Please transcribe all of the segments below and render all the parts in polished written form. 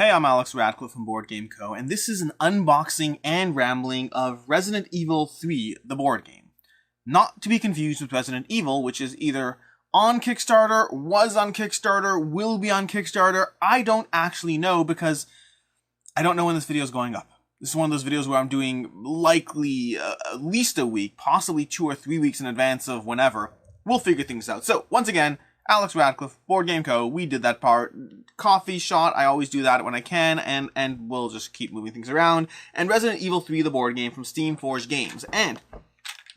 Hey, I'm Alex Radcliffe from Board Game Co., and this is an unboxing and rambling of Resident Evil 3, the board game. Not to be confused with Resident Evil, which is either on Kickstarter, was on Kickstarter, will be on Kickstarter. I don't actually know because I don't know when this video is going up. This is one of those videos where I'm doing likely at least a week, possibly 2 or 3 weeks in advance of whenever. We'll figure things out. So, once again, Alex Radcliffe, Board Game Co., we did that part. Coffee shot, I always do that when I can, and we'll just keep moving things around. And Resident Evil 3, the board game from Steam Games. And,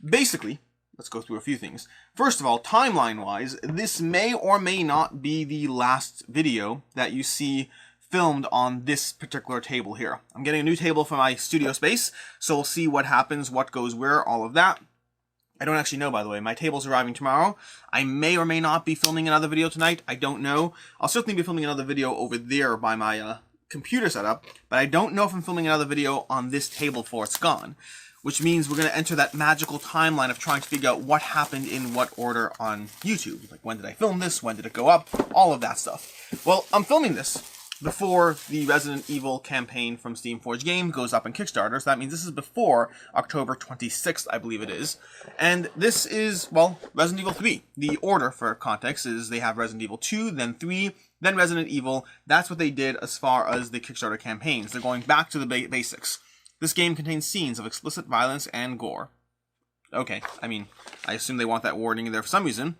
basically, let's go through a few things. First of all, timeline-wise, this may or may not be the last video that you see filmed on this particular table here. I'm getting a new table for my studio space, so we'll see what happens, what goes where, all of that. I don't actually know, by the way. My table's arriving tomorrow. I may or may not be filming another video tonight. I don't know. I'll certainly be filming another video over there by my computer setup, but I don't know if I'm filming another video on this table before it's gone, which means we're going to enter that magical timeline of trying to figure out what happened in what order on YouTube. Like, when did I film this? When did it go up? All of that stuff. Well, I'm filming this before the Resident Evil campaign from Steam Games goes up on Kickstarter, so that means this is before October 26th, I believe it is. And this is, well, Resident Evil 3. The order, for context, is they have Resident Evil 2, then 3, then Resident Evil. That's what they did as far as the Kickstarter campaigns. They're going back to the basics. This game contains scenes of explicit violence and gore. Okay, I mean, I assume they want that warning in there for some reason.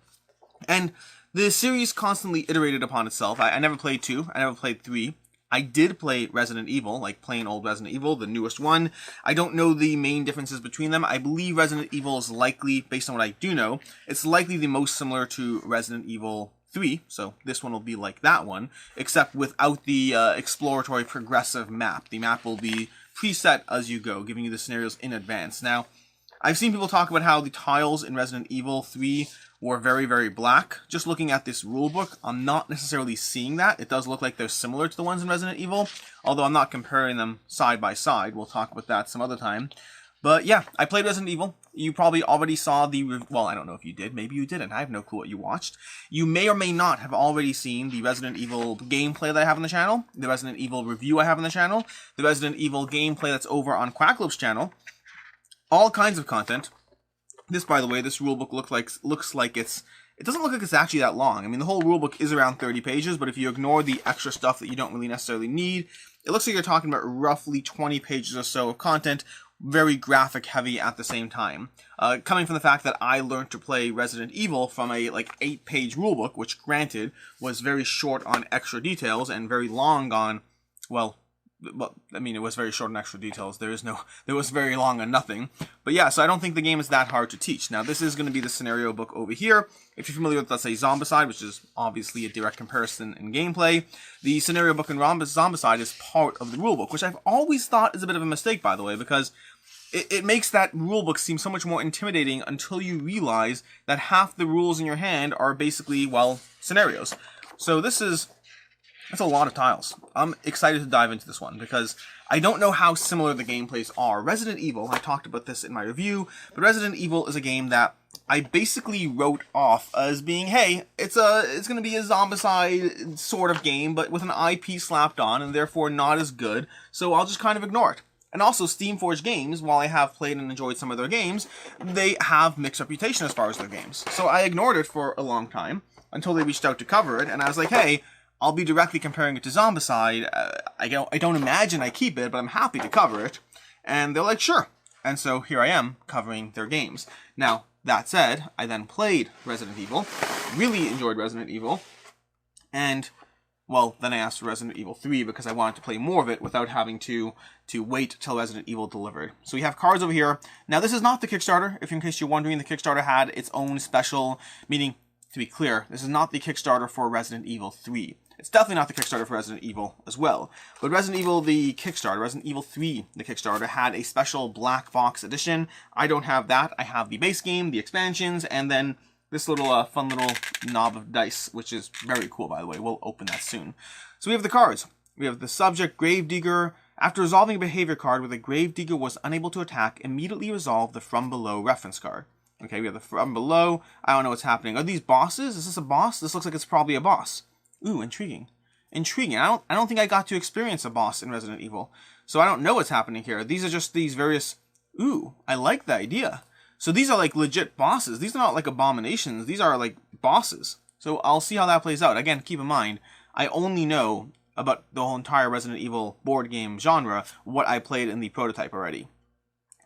And the series constantly iterated upon itself. I never played 2, I never played 3. I did play Resident Evil, like plain old Resident Evil, the newest one. I don't know the main differences between them. I believe Resident Evil is likely, based on what I do know, it's likely the most similar to Resident Evil 3, so this one will be like that one, except without the exploratory progressive map. The map will be preset as you go, giving you the scenarios in advance. Now, I've seen people talk about how the tiles in Resident Evil 3 were very, very black. Just looking at this rulebook, I'm not necessarily seeing that. It does look like they're similar to the ones in Resident Evil, although I'm not comparing them side by side. We'll talk about that some other time. But yeah, I played Resident Evil. You probably already saw the, well, I don't know if you did. Maybe you didn't. I have no clue what you watched. You may or may not have already seen the Resident Evil gameplay that I have on the channel, the Resident Evil review I have on the channel, the Resident Evil gameplay that's over on Quacklope's channel. All kinds of content. This, by the way, this rulebook looks like it doesn't look like it's actually that long. I mean, the whole rulebook is around 30 pages, but if you ignore the extra stuff that you don't really necessarily need, it looks like you're talking about roughly 20 pages or so of content, very graphic heavy at the same time. Coming from the fact that I learned to play Resident Evil from a 8-page rulebook, which granted was very short on extra details and very long on, well, I mean, it was very short on extra details. There was very long on nothing. But yeah, so I don't think the game is that hard to teach. Now, this is going to be the scenario book over here. If you're familiar with, let's say, Zombicide, which is obviously a direct comparison in gameplay, the scenario book in Zombicide is part of the rulebook, which I've always thought is a bit of a mistake, by the way, because it makes that rulebook seem so much more intimidating until you realize that half the rules in your hand are basically, well, scenarios. So that's a lot of tiles. I'm excited to dive into this one because I don't know how similar the gameplays are. Resident Evil, I talked about this in my review, but Resident Evil is a game that I basically wrote off as being, hey, it's going to be a Zombicide sort of game, but with an IP slapped on and therefore not as good, so I'll just kind of ignore it. And also, Steam Games, while I have played and enjoyed some of their games, they have mixed reputation as far as their games. So I ignored it for a long time until they reached out to cover it, and I was like, hey, I'll be directly comparing it to Zombicide. I don't imagine I keep it, but I'm happy to cover it. And they're like, sure. And so here I am covering their games. Now, that said, I then played Resident Evil, really enjoyed Resident Evil, and, well, then I asked for Resident Evil 3 because I wanted to play more of it without having to wait till Resident Evil delivered. So we have cards over here. Now, this is not the Kickstarter. If in case you're wondering, the Kickstarter had its own special, meaning, to be clear, this is not the Kickstarter for Resident Evil 3. It's definitely not the Kickstarter for Resident Evil as well. But Resident Evil, the Kickstarter, Resident Evil 3, the Kickstarter, had a special black box edition. I don't have that. I have the base game, the expansions, and then this little fun little knob of dice, which is very cool, by the way. We'll open that soon. So we have the cards. We have the subject, Gravedigger. After resolving a behavior card where the Gravedigger was unable to attack, immediately resolve the From Below reference card. Okay, we have the From Below. I don't know what's happening. Are these bosses? Is this a boss? This looks like it's probably a boss. Ooh, intriguing. intriguing. I don't think I got to experience a boss in Resident Evil, so I don't know what's happening here. These are just these various... Ooh, I like the idea. So these are like legit bosses. These are not like abominations. These are like bosses. So I'll see how that plays out. Again, keep in mind, I only know about the whole entire Resident Evil board game genre what I played in the prototype already.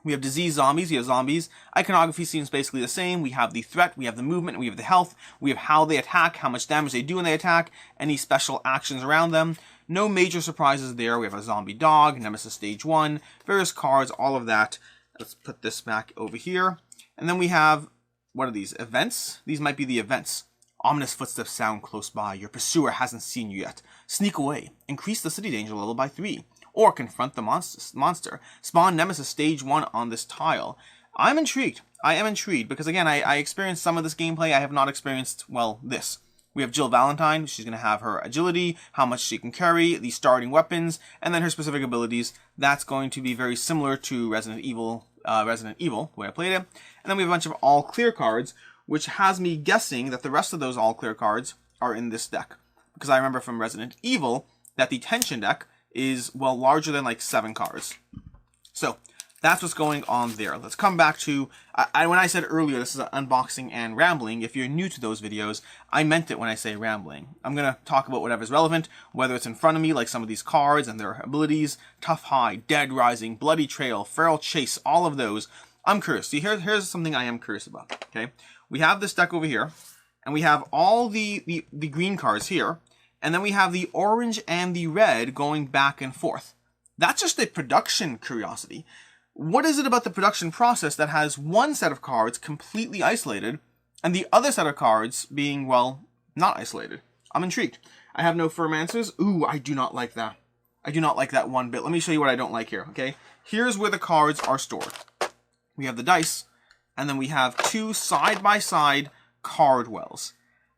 We have disease zombies, we have zombies. Iconography seems basically the same. We have the threat, we have the movement, we have the health, we have how they attack, how much damage they do when they attack, any special actions around them. No major surprises there. We have a zombie dog, Nemesis Stage 1, various cards, all of that. Let's put this back over here. And then we have, what are these, events? These might be the events. Ominous footsteps sound close by. Your pursuer hasn't seen you yet. Sneak away. Increase the city danger level by 3. Or confront the monster. Spawn Nemesis Stage 1 on this tile. I'm intrigued. I am intrigued because, again, I experienced some of this gameplay. I have not experienced, well, this. We have Jill Valentine. She's going to have her agility, how much she can carry, the starting weapons, and then her specific abilities. That's going to be very similar to Resident Evil, the way I played it. And then we have a bunch of all-clear cards, which has me guessing that the rest of those all-clear cards are in this deck. Because I remember from Resident Evil that the tension deck is, well, larger than like 7 cards. So that's what's going on there. Let's come back to, when I said earlier this is an unboxing and rambling, if you're new to those videos, I meant it when I say rambling. I'm going to talk about whatever's relevant, whether it's in front of me, like some of these cards and their abilities, Tough High, Dead Rising, Bloody Trail, Feral Chase, all of those. I'm curious. See, here's something I am curious about, okay? We have this deck over here, and we have all the green cards here, and then we have the orange and the red going back and forth. That's just a production curiosity. What is it about the production process that has one set of cards completely isolated, and the other set of cards being, well, not isolated? I'm intrigued. I have no firm answers. Ooh, I do not like that. I do not like that one bit. Let me show you what I don't like here, okay? Here's where the cards are stored. We have the dice, and then we have 2 side-by-side card wells.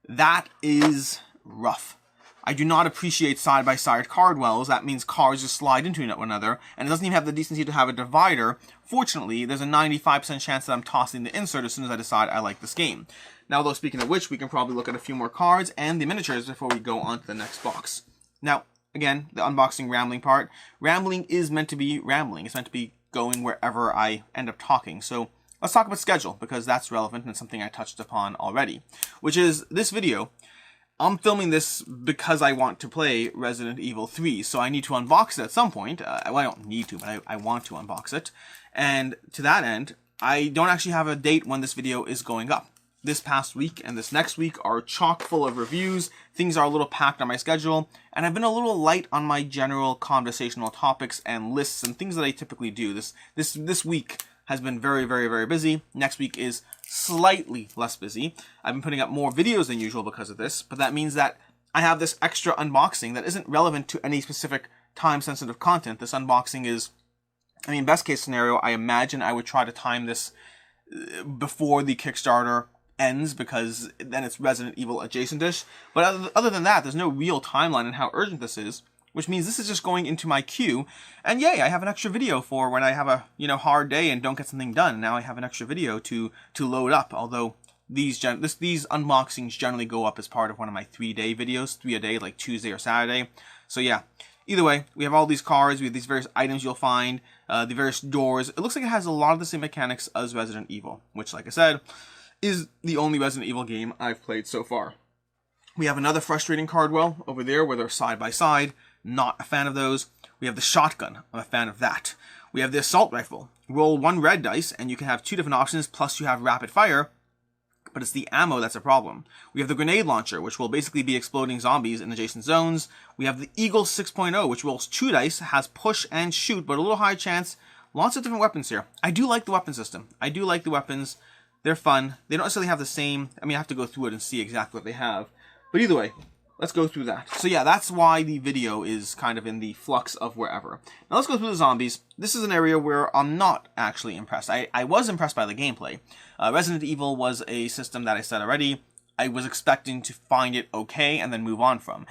That is rough. I do not appreciate side-by-side card wells. That means cards just slide into one another, and it doesn't even have the decency to have a divider. Fortunately, there's a 95% chance that I'm tossing the insert as soon as I decide I like this game. Now, though, speaking of which, we can probably look at a few more cards and the miniatures before we go on to the next box. Now, again, the unboxing rambling part. Rambling is meant to be rambling. It's meant to be going wherever I end up talking. So let's talk about schedule, because that's relevant and something I touched upon already, which is this video. I'm filming this because I want to play Resident Evil 3, so I need to unbox it at some point. Well, I don't need to, but I want to unbox it. And to that end, I don't actually have a date when this video is going up. This past week and this next week are chock full of reviews. Things are a little packed on my schedule, and I've been a little light on my general conversational topics and lists and things that I typically do. This week has been very, very, very busy. Next week is slightly less busy. I've been putting up more videos than usual because of this, but that means that I have this extra unboxing that isn't relevant to any specific time-sensitive content. This unboxing is, I mean, best case scenario, I imagine I would try to time this before the Kickstarter ends, because then it's Resident Evil adjacent-ish. But other than that, there's no real timeline on how urgent this is, which means this is just going into my queue. And yay, I have an extra video for when I have a, hard day and don't get something done. Now I have an extra video to load up, although these unboxings generally go up as part of one of my 3-day videos, 3 a day, like Tuesday or Saturday. So yeah, either way, we have all these cards, we have these various items you'll find, the various doors. It looks like it has a lot of the same mechanics as Resident Evil, which, like I said, is the only Resident Evil game I've played so far. We have another frustrating card well over there where they're side by side. Not a fan of those. We have the shotgun. I'm a fan of that. We have the assault rifle. Roll 1 red dice and you can have 2 different options, plus you have rapid fire, but it's the ammo that's a problem. We have the grenade launcher, which will basically be exploding zombies in adjacent zones. We have the Eagle 6.0, which rolls 2 dice, has push and shoot, but a little high chance. Lots of different weapons here. I do like the weapon system. I do like the weapons. They're fun. They don't necessarily have the same... I mean, I have to go through it and see exactly what they have. But either way, let's go through that. So yeah, that's why the video is kind of in the flux of wherever. Now let's go through the zombies. This is an area where I'm not actually impressed. I was impressed by the gameplay. Resident Evil was a system that I said already, I was expecting to find it okay and then move on from.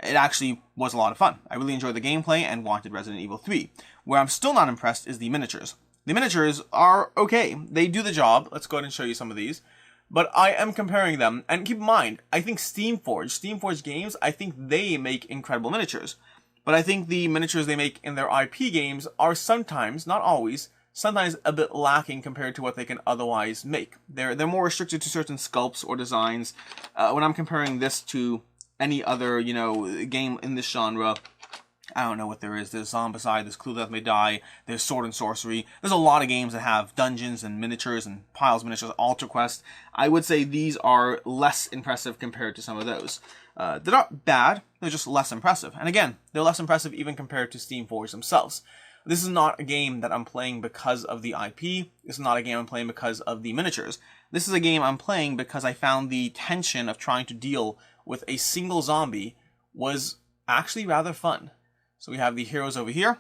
It actually was a lot of fun. I really enjoyed the gameplay and wanted Resident Evil 3. Where I'm still not impressed is the miniatures. The miniatures are okay. They do the job. Let's go ahead and show you some of these. But I am comparing them, and keep in mind, I think Steamforge Games, I think they make incredible miniatures. But I think the miniatures they make in their IP games are sometimes, not always, sometimes a bit lacking compared to what they can otherwise make. They're more restricted to certain sculpts or designs. When I'm comparing this to any other, game in this genre, I don't know what there is. There's Zombicide, there's Clue Death May Die, there's Sword and Sorcery. There's a lot of games that have dungeons and miniatures and piles of miniatures, Altar Quest. I would say these are less impressive compared to some of those. They're not bad, they're just less impressive. And again, they're less impressive even compared to Steamforge themselves. This is not a game that I'm playing because of the IP. This is not a game I'm playing because of the miniatures. This is a game I'm playing because I found the tension of trying to deal with a single zombie was actually rather fun. So we have the heroes over here.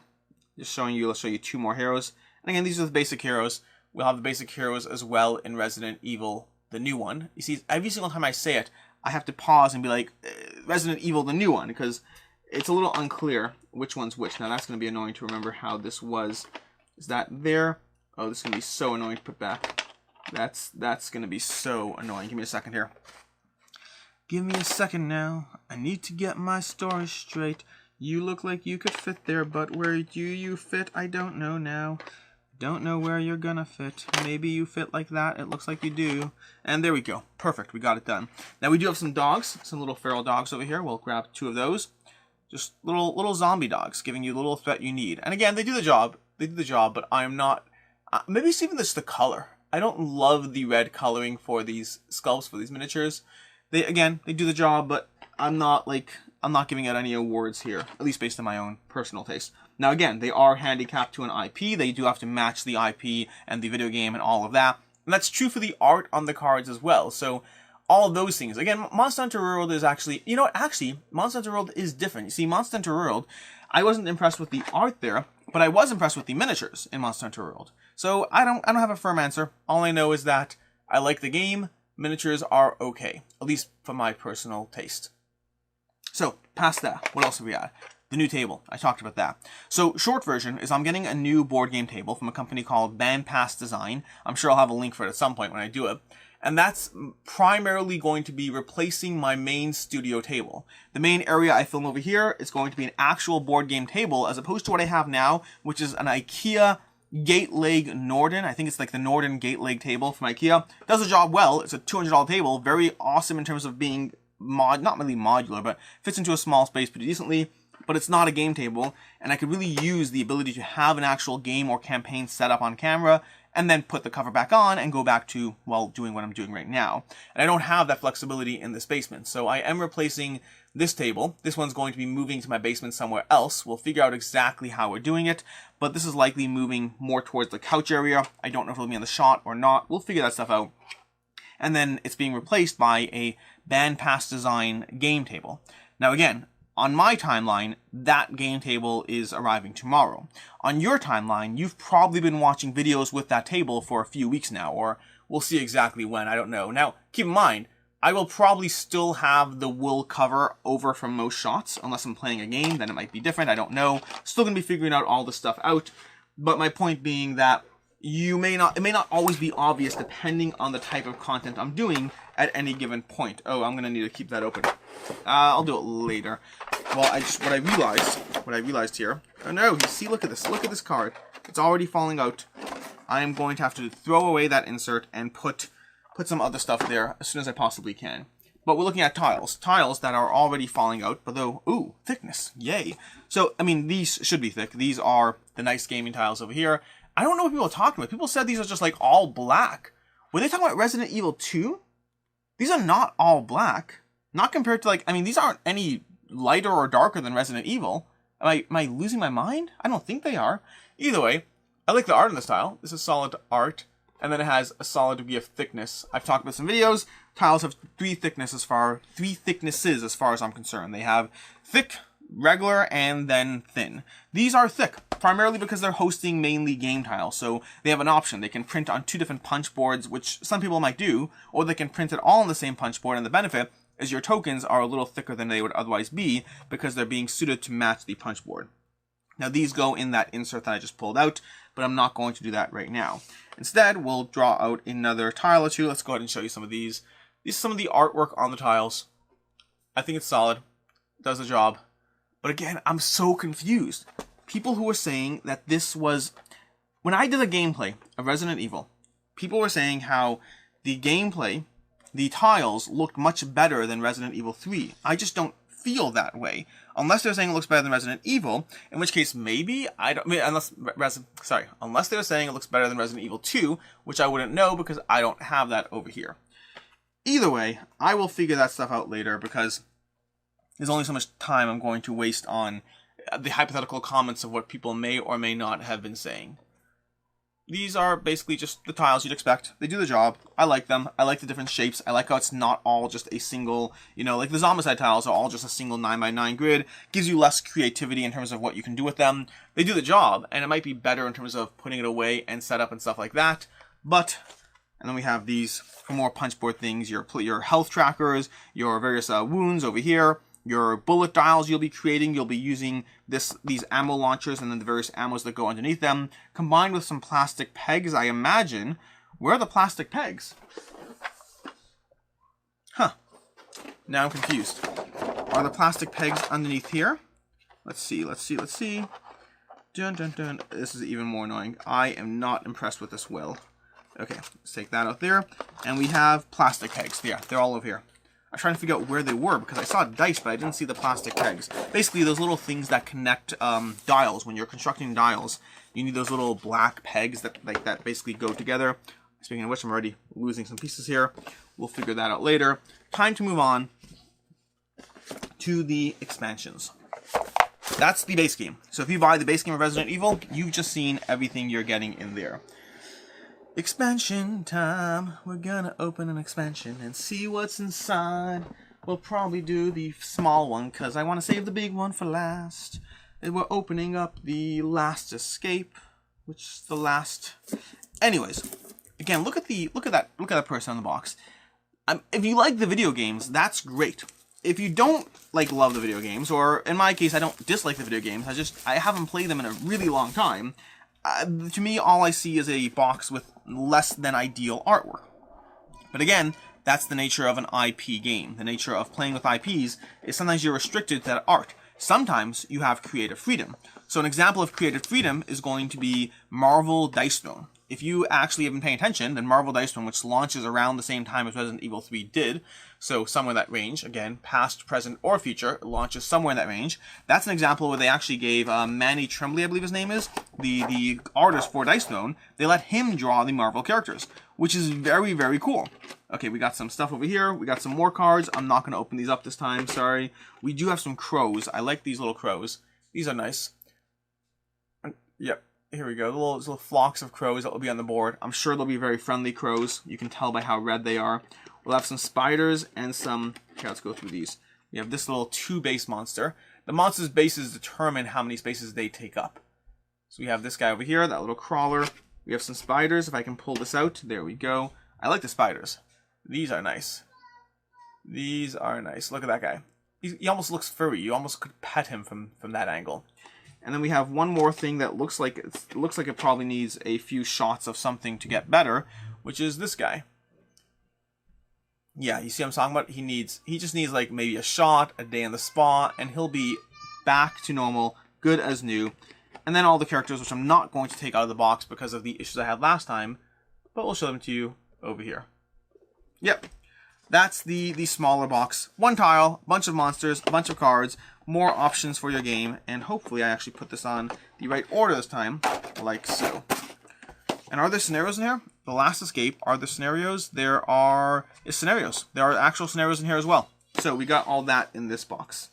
Just showing you, let's show you two more heroes. And again, these are the basic heroes. We'll have the basic heroes as well in Resident Evil, the new one. You see, every single time I say it, I have to pause and be like, Resident Evil, the new one, because it's a little unclear which one's which. Now that's going to be annoying to remember how this was. Is that there? Oh, this is going to be so annoying to put back. That's going to be so annoying. Give me a second here. Give me a second now. I need to get my story straight. You look like you could fit there, but where do you fit? I don't know now. Don't know where you're gonna fit. Maybe you fit like that. It looks like you do. And there we go. Perfect. We got it done. Now we do have some dogs, some little feral dogs over here. We'll grab two of those. Just little zombie dogs, giving you the little threat you need. And again, they do the job. They do the job, but I'm not... maybe it's even just the color. I don't love the red coloring for these sculpts, for these miniatures. They do the job, but I'm not giving out any awards here, at least based on my own personal taste. Now again, they are handicapped to an IP. They do have to match the IP and the video game and all of that. And that's true for the art on the cards as well. So all of those things. Again, Monster Hunter World is actually, Monster Hunter World is different. You see, Monster Hunter World, I wasn't impressed with the art there, but I was impressed with the miniatures in Monster Hunter World. So I don't have a firm answer. All I know is that I like the game. Miniatures are okay, at least for my personal taste. So, past that, what else have we got? The new table. I talked about that. So, short version is I'm getting a new board game table from a company called Bandpass Design. I'm sure I'll have a link for it at some point when I do it. And that's primarily going to be replacing my main studio table. The main area I film over here is going to be an actual board game table as opposed to what I have now, which is an IKEA Gate Leg Norden. I think it's like the Norden Gate Leg table from IKEA. Does the job well. It's a $200 table. Very awesome in terms of being not really modular, but fits into a small space pretty decently. But it's not a game table, and I could really use the ability to have an actual game or campaign set up on camera and then put the cover back on and go back to, well, doing what I'm doing right now. And I don't have that flexibility in this basement, so I am replacing this table. This one's going to be moving to my basement somewhere else. We'll figure out exactly how we're doing it, but this is likely moving more towards the couch area. I don't know if it'll be on the shot or not. We'll figure that stuff out. And then it's being replaced by a Bandpass Design game table. Now again, on my timeline, that game table is arriving tomorrow. On your timeline, you've probably been watching videos with that table for a few weeks now, or we'll see exactly when, I don't know. Now, keep in mind, I will probably still have the wool cover over from most shots, unless I'm playing a game, then it might be different, I don't know. Still gonna be figuring out all this stuff out, but my point being that it may not always be obvious depending on the type of content I'm doing at any given point. Oh, I'm gonna need to keep that open. I'll do it later. Well, what I realized here. Oh no, you see, look at this card. It's already falling out. I am going to have to throw away that insert and put some other stuff there as soon as I possibly can. But we're looking at tiles that are already falling out, but though, ooh, thickness, yay. So, I mean, these should be thick. These are the nice gaming tiles over here. I don't know what people are talking about. People said these are just like all black. Were they talking about Resident Evil 2? These are not all black. Not compared to these aren't any lighter or darker than Resident Evil. Am I losing my mind? I don't think they are. Either way, I like the art in this tile. This is solid art. And then it has a solid degree of thickness. I've talked about some videos. Tiles have three thicknesses as far as I'm concerned. They have thick, regular, and then thin. These are thick, primarily because they're hosting mainly game tiles, so they have an option. They can print on two different punch boards, which some people might do, or they can print it all on the same punch board, and the benefit is your tokens are a little thicker than they would otherwise be because they're being suited to match the punch board. Now these go in that insert that I just pulled out, but I'm not going to do that right now. Instead, we'll draw out another tile or two. Let's go ahead and show you some of these. These are some of the artwork on the tiles. I think it's solid. Does the job. But again, I'm so confused. People who were saying that this was... When I did a gameplay of Resident Evil, people were saying how the gameplay, the tiles, looked much better than Resident Evil 3. I just don't feel that way. Unless they're saying it looks better than Resident Evil, in which case maybe, unless they're saying it looks better than Resident Evil 2, which I wouldn't know because I don't have that over here. Either way, I will figure that stuff out later because there's only so much time I'm going to waste on the hypothetical comments of what people may or may not have been saying. These are basically just the tiles you'd expect. They do the job. I like them. I like the different shapes. I like how it's not all just a single, like the Zombicide tiles are all just a single 9x9 grid. Gives you less creativity in terms of what you can do with them. They do the job, and it might be better in terms of putting it away and setup and stuff like that. But, and then we have these for more punchboard things, your health trackers, your various wounds over here. Your bullet dials you'll be creating, you'll be using these ammo launchers and then the various ammos that go underneath them, combined with some plastic pegs, I imagine. Where are the plastic pegs? Huh. Now I'm confused. Are the plastic pegs underneath here? Let's see. Dun dun dun. This is even more annoying. I am not impressed with this will. Okay, let's take that out there. And we have plastic pegs. Yeah, they're all over here. I'm trying to figure out where they were because I saw dice, but I didn't see the plastic pegs. Basically, those little things that connect dials. When you're constructing dials, you need those little black pegs that basically go together. Speaking of which, I'm already losing some pieces here. We'll figure that out later. Time to move on to the expansions. That's the base game. So if you buy the base game of Resident Evil, you've just seen everything you're getting in there. Expansion time. We're gonna open an expansion and see what's inside. We'll probably do the small one because I want to save the big one for last. And we're opening up the Last Escape, which is the last. Anyways, again, look at that person on the box. If you like the video games, that's great. If you don't love the video games, or in my case, I don't dislike the video games. I haven't played them in a really long time. To me, all I see is a box with less than ideal artwork. But again, that's the nature of an IP game. The nature of playing with IPs is sometimes you're restricted to that art. Sometimes you have creative freedom. So an example of creative freedom is going to be Marvel Dice Throne. If you actually have been paying attention, then Marvel Dice Throne, which launches around the same time as Resident Evil 3 did, so somewhere in that range, again, past, present, or future, it launches somewhere in that range. That's an example where they actually gave Manny Tremblay, I believe his name is, the artist for Dice Throne, they let him draw the Marvel characters, which is very, very cool. Okay, we got some stuff over here. We got some more cards. I'm not going to open these up this time, sorry. We do have some crows. I like these little crows. These are nice. Yep. Here we go, little flocks of crows that will be on the board. I'm sure they'll be very friendly crows. You can tell by how red they are. We'll have some spiders and some... Okay, let's go through these. We have this little 2-base monster. The monster's bases determine how many spaces they take up. So we have this guy over here, that little crawler. We have some spiders. If I can pull this out, there we go. I like the spiders. These are nice. These are nice. Look at that guy. He almost looks furry. You almost could pet him from that angle. And then we have one more thing that looks like it probably needs a few shots of something to get better, which is this guy. Yeah, you see what I'm talking about? He just needs maybe a shot, a day in the spa, and he'll be back to normal, good as new. And then all the characters, which I'm not going to take out of the box because of the issues I had last time, but we'll show them to you over here. Yep. That's the smaller box. One tile, a bunch of monsters, a bunch of cards, more options for your game, and hopefully I actually put this on the right order this time, like so. And are there scenarios in here? The Last Escape, are there scenarios? There are scenarios. There are actual scenarios in here as well. So we got all that in this box.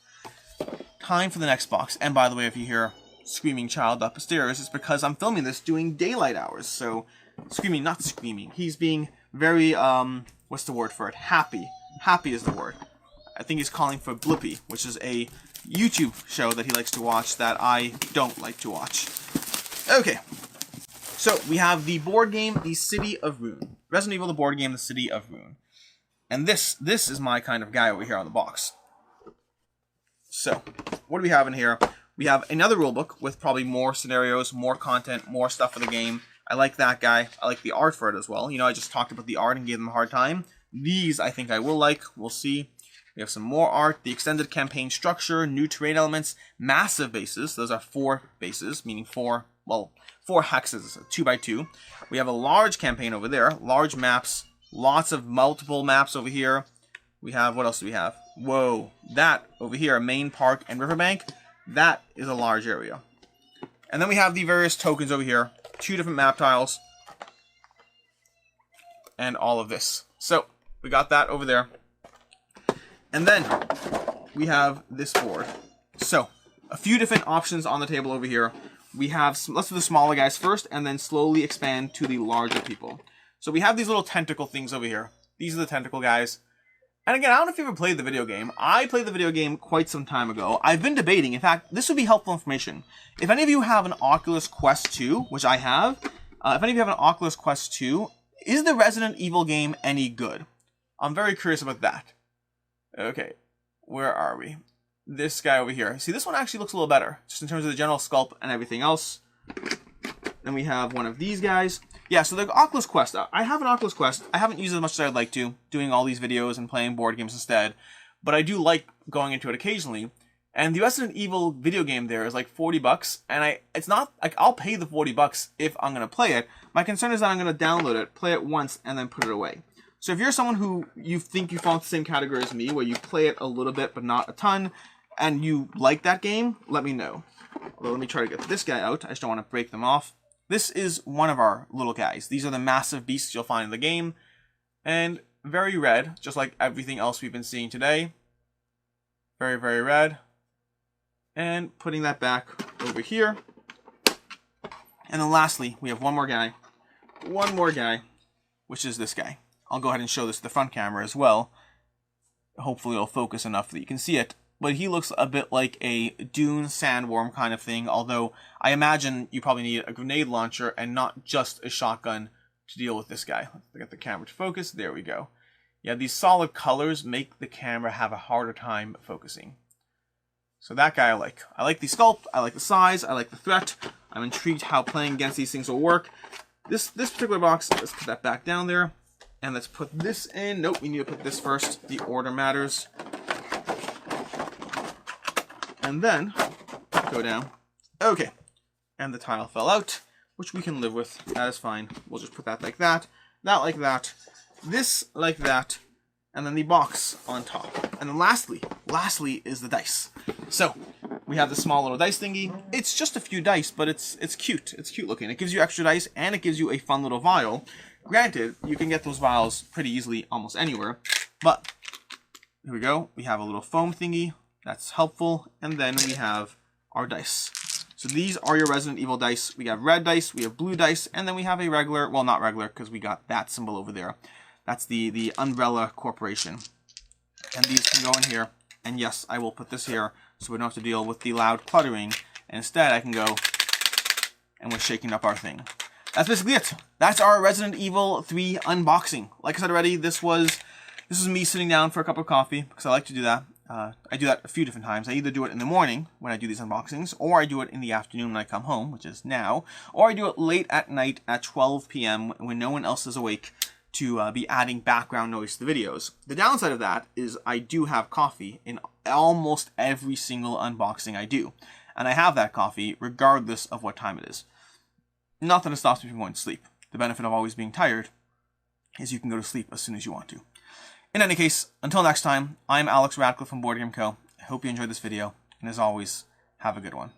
Time for the next box. And by the way, if you hear screaming child up the stairs, it's because I'm filming this during daylight hours. So screaming, not screaming. He's being very, what's the word for it? Happy. Happy is the word. I think he's calling for Blippi, which is a YouTube show that he likes to watch that I don't like to watch. Okay. So, we have the board game, The City of Ruin. Resident Evil, the board game, The City of Ruin. And this is my kind of guy over here on the box. So, what do we have in here? We have another rulebook with probably more scenarios, more content, more stuff for the game. I like that guy. I like the art for it as well. You know, I just talked about the art and gave them a hard time. These I think I will like. We'll see. We have some more art, the extended campaign structure, new terrain elements, massive bases. Those are 4 bases, meaning 4 hexes, 2x2. We have a large campaign over there, large maps, lots of multiple maps over here. We have, what else do we have? Whoa, that over here, main park and riverbank, that is a large area. And then we have the various tokens over here, 2 different map tiles, and all of this. So, we got that over there. And then we have this board. So, a few different options on the table over here. We have, let's do the smaller guys first, and then slowly expand to the larger people. So we have these little tentacle things over here. These are the tentacle guys. And again, I don't know if you ever played the video game. I played the video game quite some time ago. I've been debating. In fact, this would be helpful information. If any of you have an Oculus Quest 2, which I have, if any of you have an Oculus Quest 2, is the Resident Evil game any good? I'm very curious about that. Okay, where are we? This guy over here. See, this one actually looks a little better, just in terms of the general sculpt and everything else. Then we have one of these guys. Yeah, so the Oculus Quest. I have an Oculus Quest. I haven't used it as much as I'd like to, doing all these videos and playing board games instead. But I do like going into it occasionally. And the Resident Evil video game there is like 40 bucks. And it's not, like, I'll pay the 40 bucks if I'm going to play it. My concern is that I'm going to download it, play it once, and then put it away. So if you're someone who you think you fall into the same category as me, where you play it a little bit but not a ton, and you like that game, let me know. Although let me try to get this guy out. I just don't want to break them off. This is one of our little guys. These are the massive beasts you'll find in the game. And very red, just like everything else we've been seeing today. Very, very red. And putting that back over here. And then lastly, we have one more guy. One more guy, which is this guy. I'll go ahead and show this to the front camera as well. Hopefully it'll focus enough that you can see it. But he looks a bit like a dune sandworm kind of thing, although I imagine you probably need a grenade launcher and not just a shotgun to deal with this guy. Let's get the camera to focus. There we go. Yeah, these solid colors make the camera have a harder time focusing. So that guy I like. I like the sculpt, I like the size, I like the threat. I'm intrigued how playing against these things will work. This particular box, let's put that back down there. And let's put this in. Nope, we need to put this first. The order matters. And then go down. Okay. And the tile fell out, which we can live with. That is fine. We'll just put that like that. That like that. This like that. And then the box on top. And then lastly is the dice. So we have this small little dice thingy. It's just a few dice, but it's cute. It's cute looking. It gives you extra dice and it gives you a fun little vial. Granted, you can get those vials pretty easily almost anywhere. But here we go. We have a little foam thingy. That's helpful. And then we have our dice. So these are your Resident Evil dice. We have red dice, we have blue dice, and then we have a regular, well, not regular, because we got that symbol over there. That's the Umbrella Corporation. And these can go in here. And yes, I will put this here so we don't have to deal with the loud cluttering. And instead, I can go and we're shaking up our thing. That's basically it. That's our Resident Evil 3 unboxing. Like I said already, this was me sitting down for a cup of coffee, because I like to do that. I do that a few different times. I either do it in the morning when I do these unboxings, or I do it in the afternoon when I come home, which is now, or I do it late at night at 12 p.m. when no one else is awake to be adding background noise to the videos. The downside of that is I do have coffee in almost every single unboxing I do. And I have that coffee regardless of what time it is. Not that it stops me from going to sleep. The benefit of always being tired is you can go to sleep as soon as you want to. In any case, until next time, I'm Alex Radcliffe from Board Game Co. I hope you enjoyed this video, and as always, have a good one.